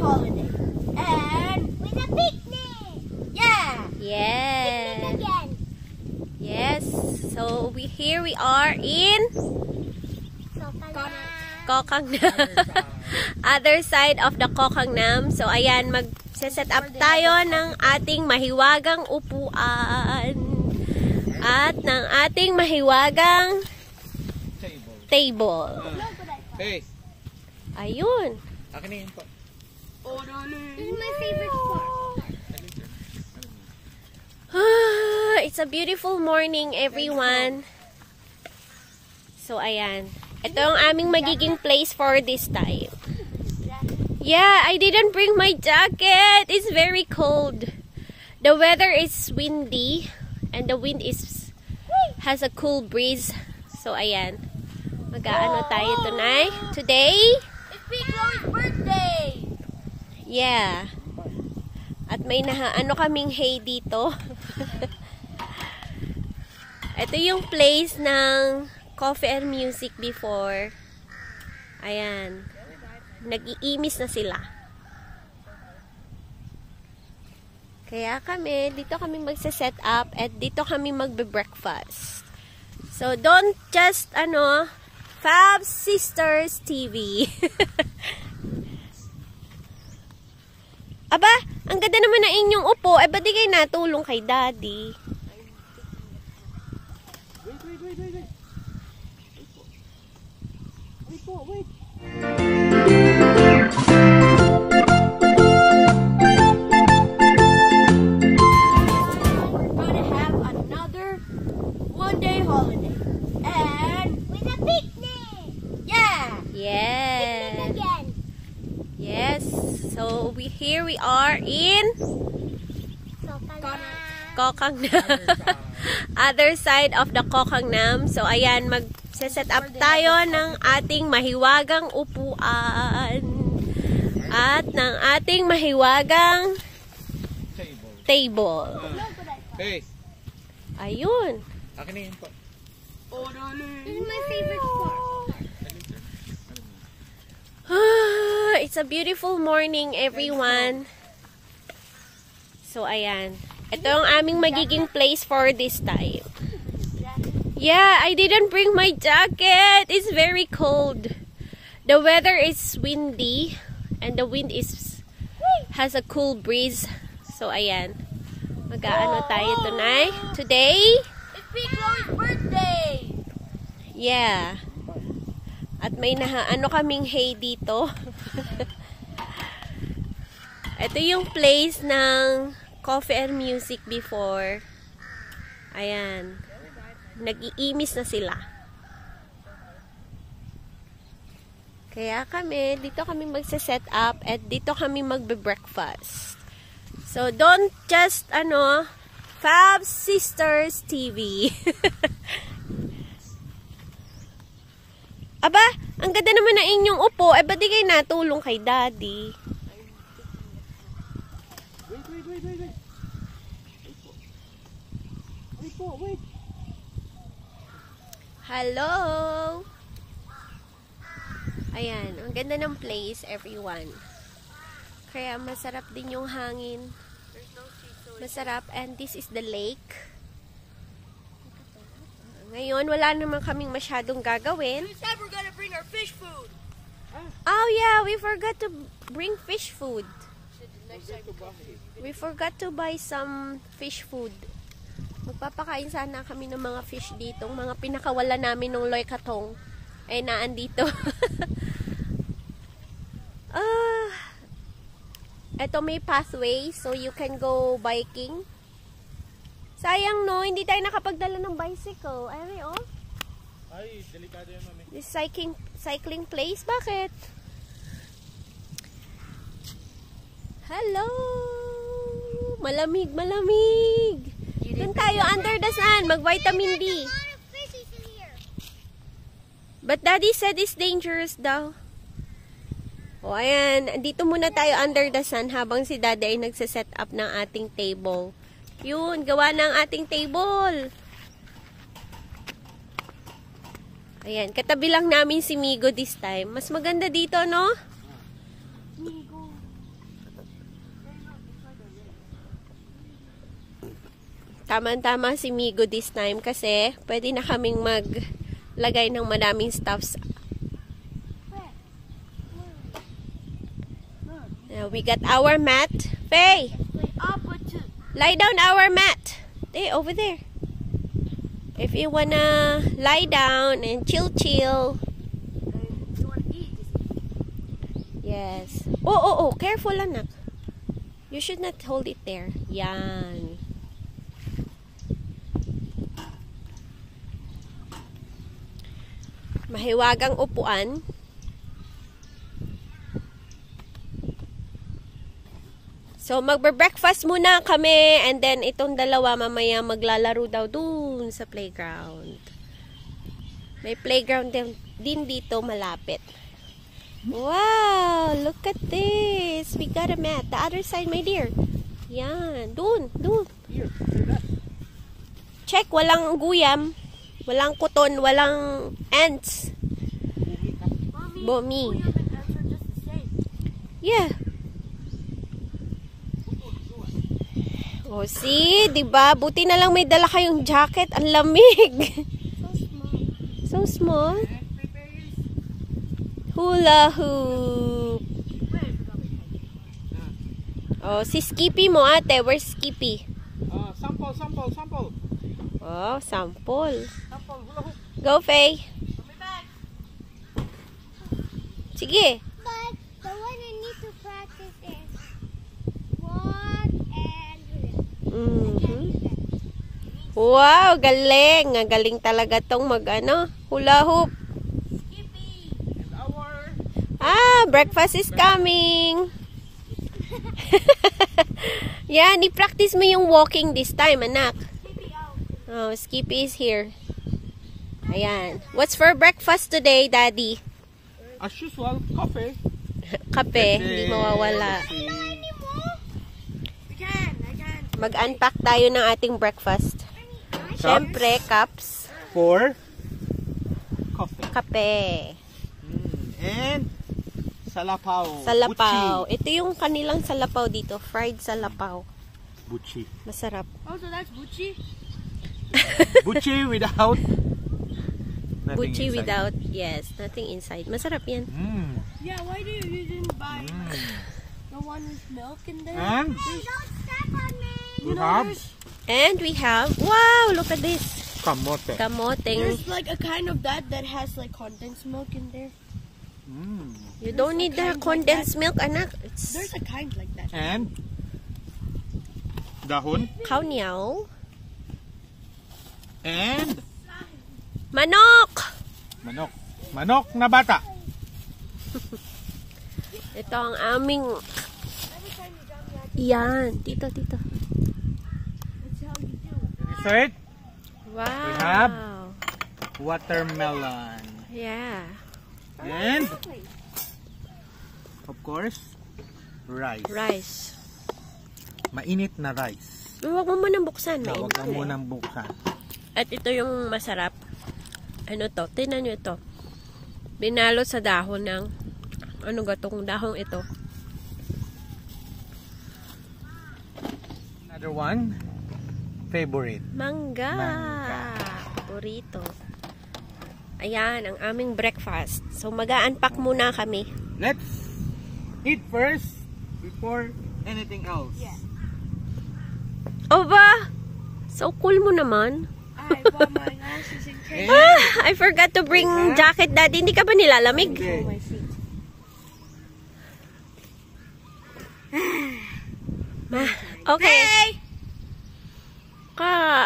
holiday. And with a picnic. Yeah. Yes. Picnic again. Yes. So here we are in Kokangnam. Other side of the Kokangnam. So ayan, mag-set up tayo ng ating mahiwagang upuan at ng ating mahiwagang table. Hey. Ayun. Akin na yun po. This is my favorite part. It's a beautiful morning, everyone. So, ayan. Ito ang aming magiging place for this time. Yeah, I didn't bring my jacket. It's very cold. The weather is windy and the wind has a cool breeze. So, ayan. Mag-aano tayo today. It's Big Chloe's birthday. Yeah. At may kaming hay dito. Ito yung place ng coffee and music before. Ayan. Nag-iimis na sila. Kaya dito kami magse-set up at dito kami magbe-breakfast. So, don't just, Fab Sisters TV. Aba, ang ganda naman na inyong upo. Eh, ba't di kayo natulong kay Daddy? Wait. We're gonna have another one-day holiday. And with a picnic. Yeah. Yes. Picnic again. Yes. So, here we are in Kokangnam. Other side of the Kokangnam. So, ayan, mag-set up tayo ng ating mahiwagang upuan at ng ating mahiwagang table. Hey. Ayun. Akin na yun po. This is my favorite part. It's a beautiful morning, everyone. So, ayan. Ito ang aming magiging place for this time. Yeah, I didn't bring my jacket. It's very cold. The weather is windy and the wind has a cool breeze. So, ayan. Mag-aano tayo today. It's Big Chloe's birthday. Yeah. At may kaming hay dito. Ito yung place ng coffee and music before. Ayan. Nag-iimis na sila. Kaya dito kami magse-set up at dito kami magbe-breakfast. So, don't just, Fab Sisters TV. Aba, ang ganda naman na inyong upo. Eh, ba't di kayo natulong kay Daddy? Wait. Hello! Ayan, ang ganda ng place, everyone. Kaya masarap din yung hangin. Masarap, and this is the lake. Ngayon, wala naman kaming masyadong gagawin. We said we're gonna bring our fish food. Oh yeah, we forgot to bring fish food. We forgot to buy some fish food. Magpapakain sana kami ng mga fish dito. Mga pinakawala namin ng Loy Katong. Ay, naandito. Ito may pathway, so you can go biking. Sayang no, hindi tayo nakapagdala ng bicycle. Ay, delikado yan, mami. This cycling place, bakit? Hello! Malamig. Doon tayo under the sun, mag-vitamin D. But Daddy said it's dangerous daw. O ayan, dito muna tayo under the sun habang si Daddy ay nagse-set up ng ating table. Yun, gawa ng ating table. Ayan, katabi lang namin si Migo this time. Mas maganda dito, no? Migo. Tama-tama si Migo this time kasi pwede na kaming maglagay ng madaming stuffs. We got our mat. Faye, lie down our mat. Hey, over there. If you wanna lie down and chill. Yes. Oh, careful anak. You should not hold it there. Yan. Mahiwagang upuan. So, magbe-breakfast muna kami and then itong dalawa mamaya maglalaro daw dun sa playground. May playground din dito malapit. Wow! Look at this! We got a mat. The other side, my dear. Yan. Dun. Here, do that. Check, walang guyam. Walang kuton, walang ants. Bumi. Yeah. Oh, see? Diba? Buti na lang may dala kayong jacket. Ang lamig. So small. Hula hoop. Oh, si Skippy mo ate. Where's Skippy? Sample. Oh, sample. Hula hoop. Go, Faye. Sige. But the one I need to practice is walk and do this. Wow, galing. Ang galing talaga tong hula hoop. Breakfast is coming. Yan, i-practice mo yung walking this time, anak. Oh, Skippy is here. Ayan. What's for breakfast today, Daddy? As usual, coffee. Kape, hindi mawawala. Mag-unpack tayo ng ating breakfast. Siyempre, cups. For coffee. Kape. And salapaw. Salapaw. Ito yung kanilang salapaw dito. Fried salapaw. Buchi. Masarap. Oh, so that's buchi? Buchi without nothing Buchi inside. without, yes, nothing inside. Masarap yan. Yeah, why do you didn't buy the one with milk in there? And Don't step on me! we have And we have, wow, look at this. kamote. Kamoteng. There's like a kind of that has like condensed milk in there. You don't need the condensed milk, anak. It's There's a kind like that. And dahon. kauniao. And Manok! manok na bata. Ito ang aming... Yan. Tito. That's how you do it. Dessert. Wow. We have watermelon. Yeah. And of course, rice. Rice. Mainit na rice. Huwag mo munang buksan. Huwag ka mainit. munang buksan. At ito yung masarap. Ano to? Tingnan nyo ito. Binalot sa dahon ng... Ano gatong dahong ito? Another one. Favorite. Mangga. Burrito. Ayan, ang aming breakfast. So, mag-a-unpack muna kami. Let's eat first before anything else. Yeah. O ba? So cool mo naman. I bought my glasses in case. I forgot to bring jacket, Daddy. Hindi ka ba nilalamig? Okay. My feet. Okay.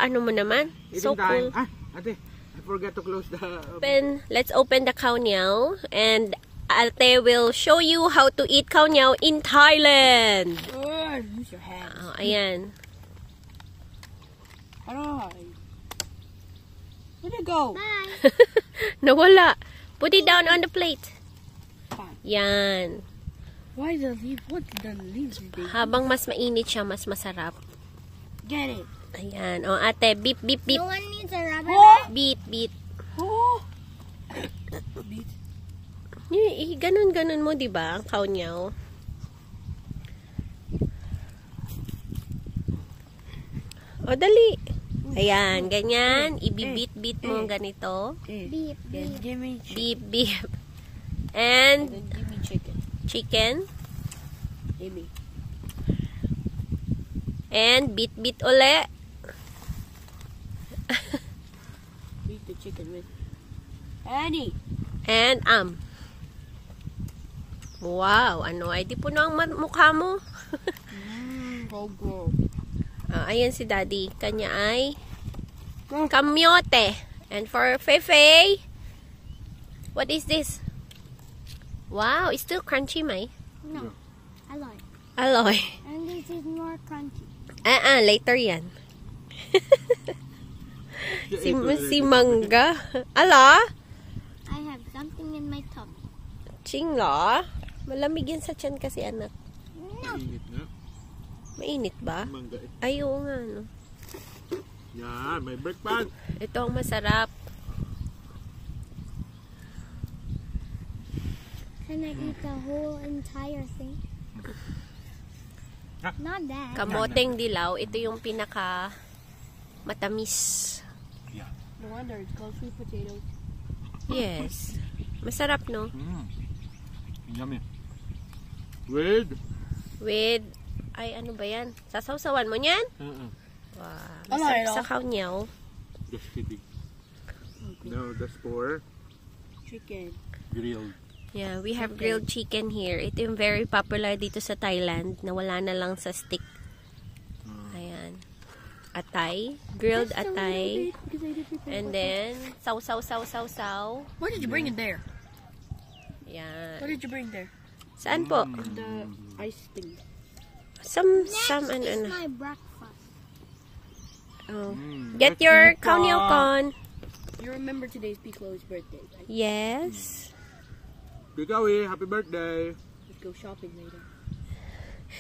Ano mo naman? So Eating time. cool. Ate, I forgot to close the... Let's open the kaw niao. And Ate will show you how to eat kaw niao in Thailand. Use your hands. Oh, ayan. Alright. Where'd it go? Nawala. Put it down on the plate. Fine. Yan. Why the leaf? What the leaves are they? Habang mas mainit siya, mas masarap. Get it. Ayan. O, ate, beep, beep, beep. No one needs a rubber. Beat, beat. Oh. Ganun-ganun mo, di ba? Ang kaw niyaw. O, dali. Ayan, ganyan. Ibibit-bit mo ganito. Beep, beep. Give me Beep, beep. And then give me chicken. chicken. Give me. And beat-beat uli. Beat the chicken with. Annie. And wow, ano ay di po na ang mukha mo. Go. Ayan si Daddy. Kanya ay kamyote. And for Feifei, what is this? Wow, it's still crunchy, May. No. Aloy. Aloy. And this is more crunchy. Later yan. si Mangga. Ala? I have something in my tummy. Chingla? Malamig yan sa tiyan kasi, anak. Mainit na. Mainit ba? Mangga eh. Ay, oo nga, no. Yan, may breakfast. Ito ang masarap. Can I eat the whole entire thing? Not that. Kamoteng dilaw. Ito yung pinaka matamis. Yeah. No wonder it's called sweet potatoes. Yes. Masarap, no? Yummy. With, ay ano ba yan? Sasawsawan mo niyan? Wow. Ano Masarap yun? sa kaunyaw. Just kidding. No, that's for Chicken. grilled. Yeah, we have grilled chicken here. Ito yung very popular dito sa Thailand na wala na lang sa stick. Ayan. Atay. Grilled atay. And then, saw. Where did you bring it there? Ayan. What did you bring there? Saan po? The ice thing. Some, This is ano. my breakfast. Oh. Mm, Get let's your eat, kaunyaw con. You remember today's Piccolo's birthday, right? Yes. Pikawi, happy birthday. Let's go shopping later.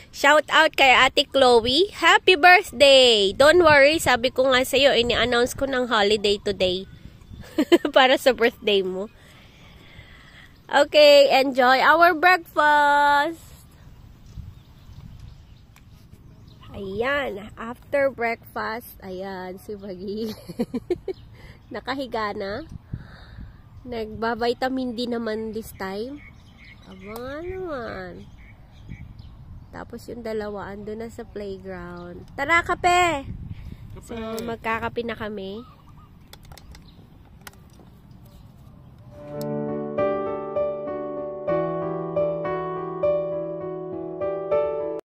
Shout out kay Ate Chloe. Happy birthday! Don't worry, sabi ko nga sa'yo, ini-announce ko ng holiday today. Para sa birthday mo. Okay, enjoy our breakfast! Ayan, after breakfast, ayan, si Baggy. Nakahiga na. Nagba-vitamin D naman this time. Aba naman. Tapos yung dalawa ando na sa playground. Tara, kape! So, magkakape na kami.